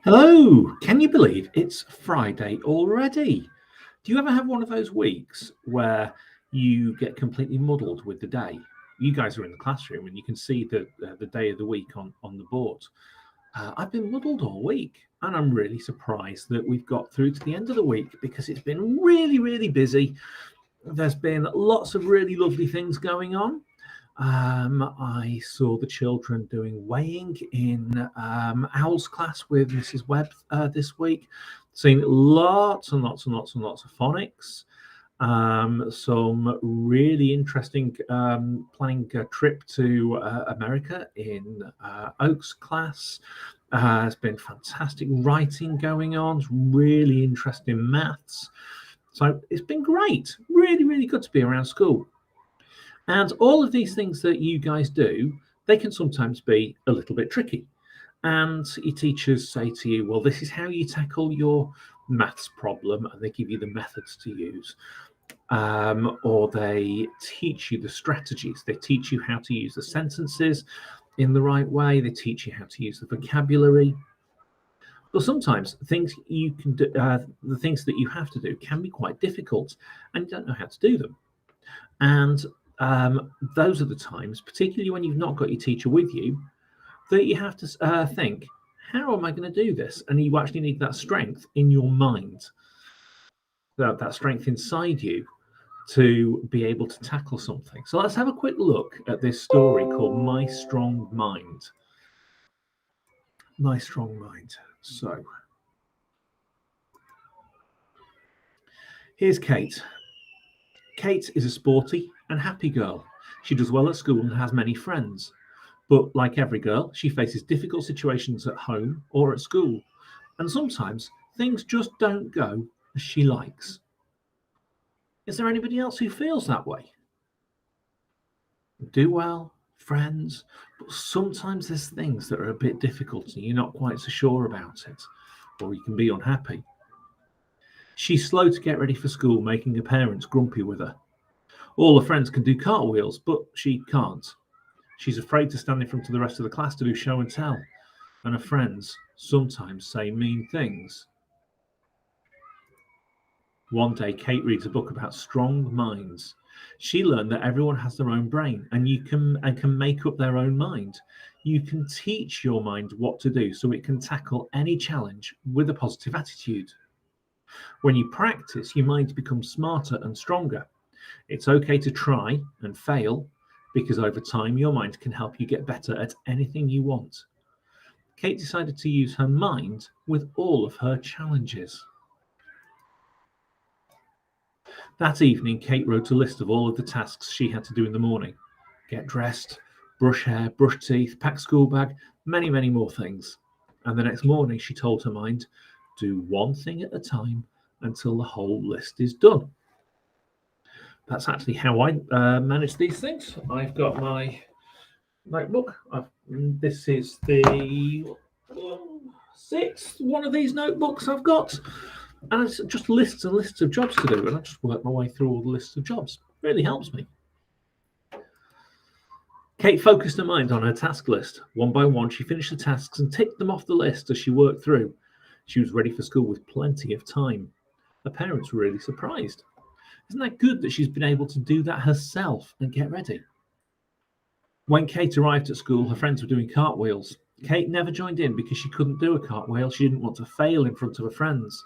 Hello, can you believe it's Friday already? Do you ever have one of those weeks where you get completely muddled with the day? You guys are in the classroom and you can see the day of the week on the board. I've been muddled all week and I'm really surprised that we've got through to the end of the week because it's been really, really busy. There's been lots of really lovely things going on. I saw the children doing weighing in Owl's class with Mrs. Webb this week. Seen lots and lots and lots and lots of phonics. Some really interesting planning a trip to America in Oak's class. There's been fantastic writing going on, really interesting maths. So it's been great, really, really good to be around school. And all of these things that you guys do, they can sometimes be a little bit tricky. And your teachers say to you, well, this is how you tackle your maths problem, and they give you the methods to use. Or they teach you the strategies. They teach you how to use the sentences in the right way. They teach you how to use the vocabulary. But sometimes things you can do, the things that you have to do can be quite difficult, and you don't know how to do them. And those are the times, particularly when you've not got your teacher with you, that you have to think, how am I going to do this? And you actually need that strength in your mind, that strength inside you to be able to tackle something. So let's have a quick look at this story called My Strong Mind. My Strong Mind. So here's Kate. Kate is a sporty and happy girl. She does well at school and has many friends. But like every girl, she faces difficult situations at home or at school. And sometimes things just don't go as she likes. Is there anybody else who feels that way? Do well, friends, but sometimes there's things that are a bit difficult and you're not quite so sure about it, or you can be unhappy. She's slow to get ready for school, making her parents grumpy with her. All her friends can do cartwheels, but she can't. She's afraid to stand in front of the rest of the class to do show and tell, and her friends sometimes say mean things. One day, Kate reads a book about strong minds. She learned that everyone has their own brain, and can make up their own mind. You can teach your mind what to do so it can tackle any challenge with a positive attitude. When you practice, your mind becomes smarter and stronger. It's okay to try and fail because over time your mind can help you get better at anything you want. Kate decided to use her mind with all of her challenges. That evening, Kate wrote a list of all of the tasks she had to do in the morning: get dressed, brush hair, brush teeth, pack school bag, many, many more things. And the next morning, she told her mind, do one thing at a time until the whole list is done. That's actually how I manage these things. I've got my notebook. This is the sixth one of these notebooks I've got. And it's just lists and lists of jobs to do. And I just work my way through all the lists of jobs. It really helps me. Kate focused her mind on her task list. One by one, she finished the tasks and ticked them off the list as she worked through. She was ready for school with plenty of time. Her parents were really surprised. Isn't that good that she's been able to do that herself and get ready? When Kate arrived at school, her friends were doing cartwheels. Kate never joined in because she couldn't do a cartwheel. She didn't want to fail in front of her friends.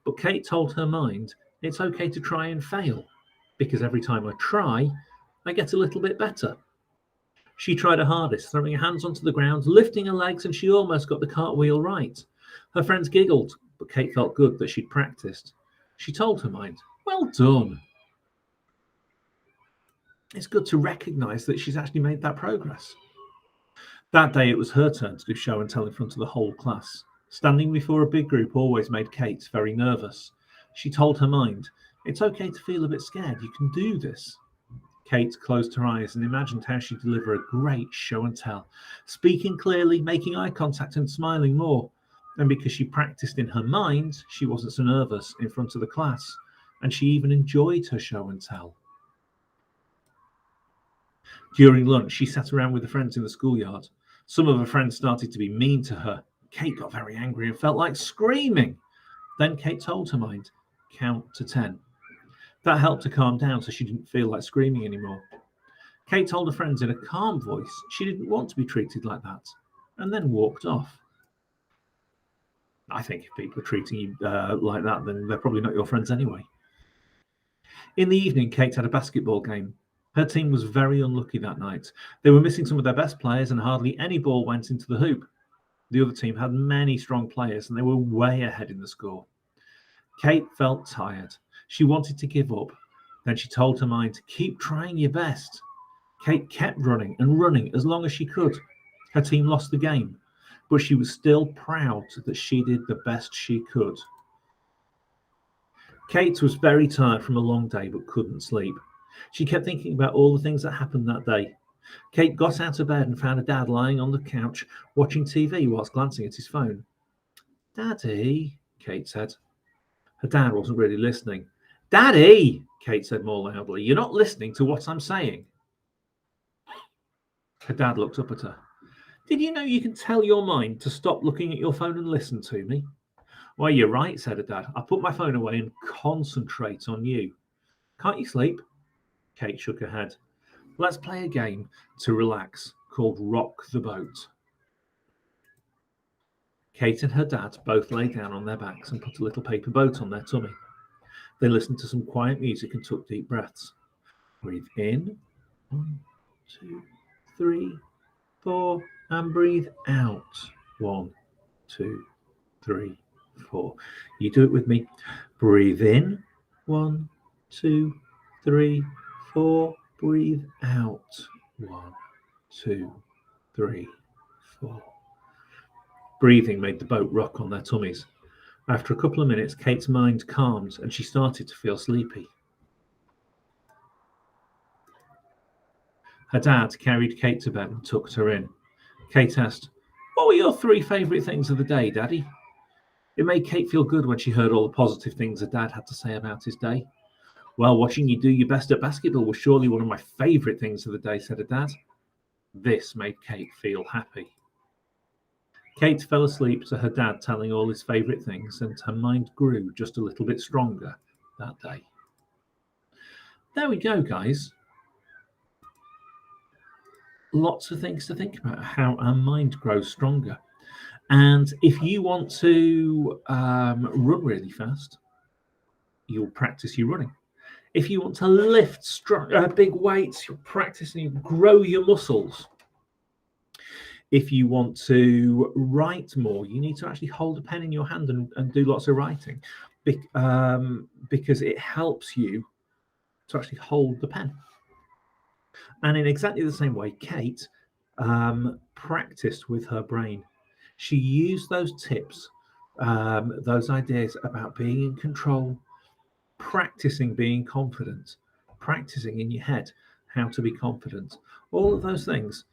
But Kate told her mind, it's okay to try and fail, because every time I try, I get a little bit better. She tried her hardest, throwing her hands onto the ground, lifting her legs, and she almost got the cartwheel right. Her friends giggled, but Kate felt good that she'd practiced. She told her mind, well done. It's good to recognise that she's actually made that progress. That day it was her turn to do show and tell in front of the whole class. Standing before a big group always made Kate very nervous. She told her mind, it's okay to feel a bit scared, you can do this. Kate closed her eyes and imagined how she'd deliver a great show and tell, speaking clearly, making eye contact and smiling more. And because she practiced in her mind, she wasn't so nervous in front of the class, and she even enjoyed her show and tell. During lunch, she sat around with her friends in the schoolyard. Some of her friends started to be mean to her. Kate got very angry and felt like screaming. Then Kate told her mind, count to 10. That helped her calm down so she didn't feel like screaming anymore. Kate told her friends in a calm voice she didn't want to be treated like that, and then walked off. I think if people are treating you like that, then they're probably not your friends anyway. In the evening, Kate had a basketball game. Her team was very unlucky that night. They were missing some of their best players and hardly any ball went into the hoop. The other team had many strong players and they were way ahead in the score. Kate felt tired. She wanted to give up. Then she told her mind to keep trying your best. Kate kept running and running as long as she could. Her team lost the game, but she was still proud that she did the best she could. Kate was very tired from a long day but couldn't sleep. She kept thinking about all the things that happened that day. Kate got out of bed and found her dad lying on the couch watching TV whilst glancing at his phone. "Daddy," Kate said. Her dad wasn't really listening. "Daddy," Kate said more loudly, "you're not listening to what I'm saying." Her dad looked up at her. "Did you know you can tell your mind to stop looking at your phone and listen to me?" "Well, you're right," said her dad. "I'll put my phone away and concentrate on you." "Can't you sleep?" Kate shook her head. "Let's play a game to relax called Rock the Boat." Kate and her dad both lay down on their backs and put a little paper boat on their tummy. They listened to some quiet music and took deep breaths. Breathe in, 1, 2, 3, 4, and breathe out. 1, 2, 3, 4. You do it with me. Breathe in, 1, 2, 3, 4. Breathe out. 1, 2, 3, 4. Breathing made the boat rock on their tummies. After a couple of minutes, Kate's mind calmed and she started to feel sleepy. Her dad carried Kate to bed and tucked her in. Kate asked, "What were your 3 favourite things of the day, Daddy?" It made Kate feel good when she heard all the positive things her dad had to say about his day. "Well, watching you do your best at basketball was surely one of my favourite things of the day," said her dad. This made Kate feel happy. Kate fell asleep to her dad telling all his favourite things, and her mind grew just a little bit stronger that day. There we go, guys. Lots of things to think about, how our mind grows stronger. And if you want to run really fast, you'll practice your running. If you want to lift big weights, you'll practice and you grow your muscles. If you want to write more, you need to actually hold a pen in your hand and do lots of writing because it helps you to actually hold the pen. And in exactly the same way, Kate practiced with her brain. She used those tips, those ideas about being in control, practicing being confident, practicing in your head how to be confident, all of those things.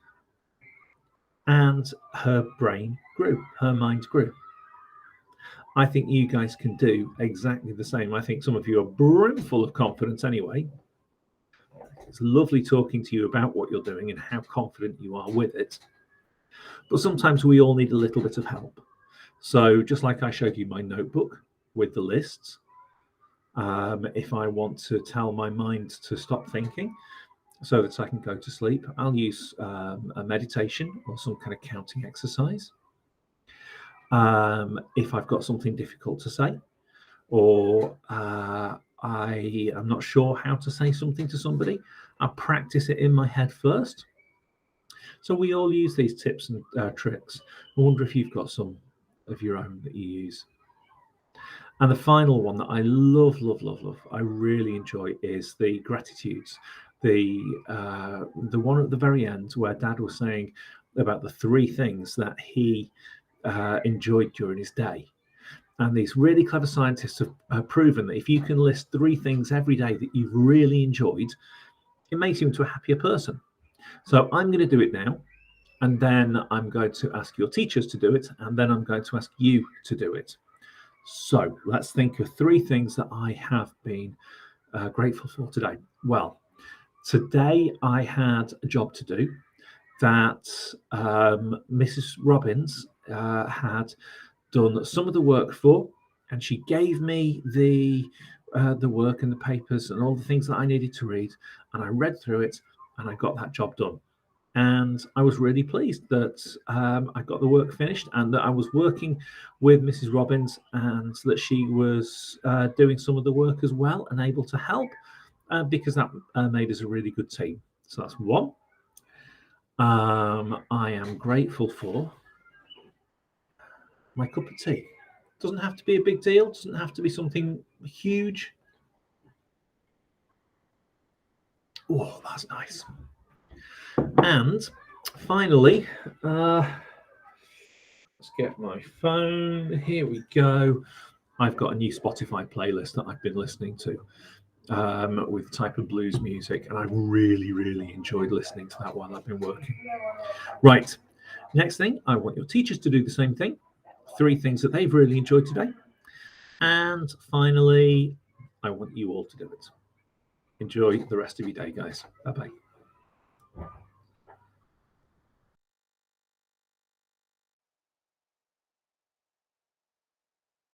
And her brain grew, her mind grew. I think you guys can do exactly the same. I think some of you are brimful of confidence anyway. It's lovely talking to you about what you're doing and how confident you are with it. But sometimes we all need a little bit of help. So just like I showed you my notebook with the lists, if I want to tell my mind to stop thinking so that I can go to sleep, I'll use a meditation or some kind of counting exercise. If I've got something difficult to say, or I am not sure how to say something to somebody, I'll practice it in my head first. So we all use these tips and tricks. I wonder if you've got some of your own that you use. And the final one that I love, I really enjoy is the gratitudes. The one at the very end where Dad was saying about the 3 things that he enjoyed during his day. And these really clever scientists have proven that if you can list 3 things every day that you've really enjoyed, it makes you into a happier person. So I'm going to do it now, and then I'm going to ask your teachers to do it, and then I'm going to ask you to do it. So let's think of 3 things that I have been grateful for today. Well, today I had a job to do that Mrs. Robbins had done some of the work for, and she gave me the work and the papers and all the things that I needed to read, and I read through it, and I got that job done. And I was really pleased that I got the work finished, and that I was working with Mrs. Robbins, and that she was doing some of the work as well and able to help, because that made us a really good team. So that's one. I am grateful for my cup of tea. Doesn't have to be a big deal, doesn't have to be something huge. Oh, that's nice. And finally, let's get my phone. Here we go. I've got a new Spotify playlist that I've been listening to with type of blues music, and I've really, really enjoyed listening to that while I've been working. Right. Next thing, I want your teachers to do the same thing. 3 things that they've really enjoyed today. And finally, I want you all to do it. Enjoy the rest of your day, guys. Bye-bye.